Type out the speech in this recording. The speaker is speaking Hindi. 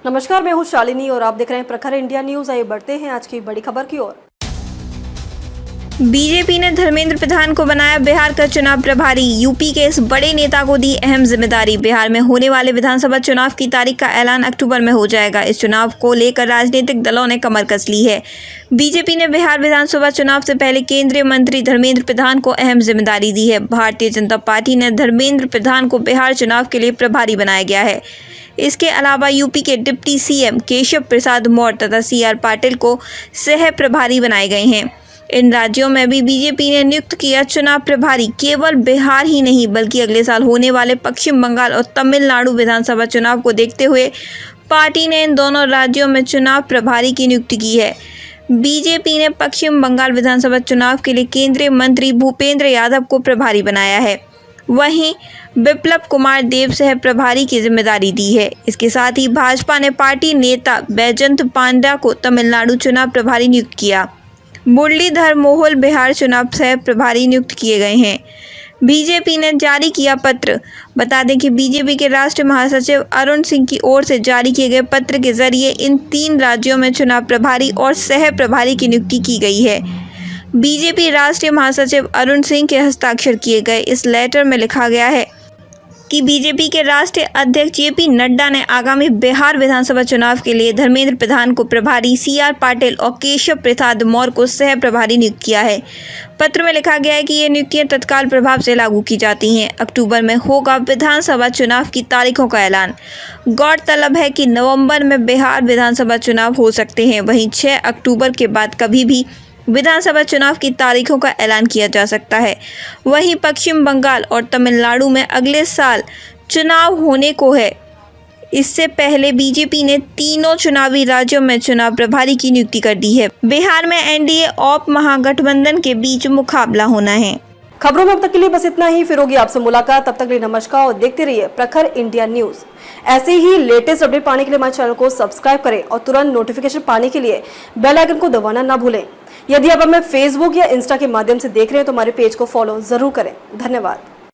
नमस्कार, मैं हूं शालिनी और आप देख रहे हैं प्रखर इंडिया न्यूज। आइए बढ़ते हैं आज की बड़ी खबर की ओर। बीजेपी ने धर्मेंद्र प्रधान को बनाया बिहार का चुनाव प्रभारी। यूपी के इस बड़े नेता को दी अहम जिम्मेदारी। बिहार में होने वाले विधानसभा चुनाव की तारीख का ऐलान अक्टूबर में हो जाएगा। इस चुनाव को लेकर राजनीतिक दलों ने कमर कस ली है। बीजेपी ने बिहार विधानसभा चुनाव से पहले केंद्रीय मंत्री धर्मेंद्र प्रधान को अहम जिम्मेदारी दी है। भारतीय जनता पार्टी ने धर्मेंद्र प्रधान को बिहार चुनाव के लिए प्रभारी बनाया गया है। इसके अलावा यूपी के डिप्टी सीएम केशव प्रसाद मौर्य तथा सीआर पाटिल को सह प्रभारी बनाए गए हैं। इन राज्यों में भी बीजेपी ने नियुक्त किया चुनाव प्रभारी। केवल बिहार ही नहीं बल्कि अगले साल होने वाले पश्चिम बंगाल और तमिलनाडु विधानसभा चुनाव को देखते हुए पार्टी ने इन दोनों राज्यों में चुनाव प्रभारी की नियुक्ति की है। बीजेपी ने पश्चिम बंगाल विधानसभा चुनाव के लिए केंद्रीय मंत्री भूपेंद्र यादव को प्रभारी बनाया है। वहीं बिप्लब कुमार देव सह प्रभारी की जिम्मेदारी दी है। इसके साथ ही भाजपा ने पार्टी नेता बैजंत पांड्या को तमिलनाडु चुनाव प्रभारी नियुक्त किया। मुरलीधर मोहोल बिहार चुनाव सह प्रभारी नियुक्त किए गए हैं। बीजेपी ने जारी किया पत्र। बता दें कि बीजेपी के राष्ट्रीय महासचिव अरुण सिंह की ओर से जारी किए गए पत्र के जरिए इन 3 राज्यों में चुनाव प्रभारी और सह प्रभारी की नियुक्ति की गई है। बीजेपी राष्ट्रीय महासचिव अरुण सिंह के हस्ताक्षर किए गए इस लेटर में लिखा गया है कि बीजेपी के राष्ट्रीय अध्यक्ष जेपी नड्डा ने आगामी बिहार विधानसभा चुनाव के लिए धर्मेंद्र प्रधान को प्रभारी, सीआर पाटिल और केशव प्रसाद मौर्य को सह प्रभारी नियुक्त किया है। पत्र में लिखा गया है कि ये नियुक्तियां तत्काल प्रभाव से लागू की जाती हैं। अक्टूबर में होगा विधानसभा चुनाव की तारीखों का ऐलान। गौरतलब है कि नवंबर में बिहार विधानसभा चुनाव हो सकते हैं। वहीं 6 अक्टूबर के बाद कभी भी विधानसभा चुनाव की तारीखों का ऐलान किया जा सकता है। वहीं पश्चिम बंगाल और तमिलनाडु में अगले साल चुनाव होने को है। इससे पहले बीजेपी ने तीनों चुनावी राज्यों में चुनाव प्रभारी की नियुक्ति कर दी है। बिहार में एनडीए और महागठबंधन के बीच मुकाबला होना है। खबरों में अब तक के लिए बस इतना ही। फिर होगी आपसे मुलाकात। तब तक के लिए नमस्कार और देखते रहिए प्रखर इंडिया न्यूज। ऐसे ही लेटेस्ट अपडेट पाने के लिए हमारे चैनल को सब्सक्राइब करें और तुरंत नोटिफिकेशन पाने के लिए बेल आइकन को दबाना ना भूलें। यदि आप हमें फेसबुक या इंस्टा के माध्यम से देख रहे हैं तो हमारे पेज को फॉलो जरूर करें। धन्यवाद।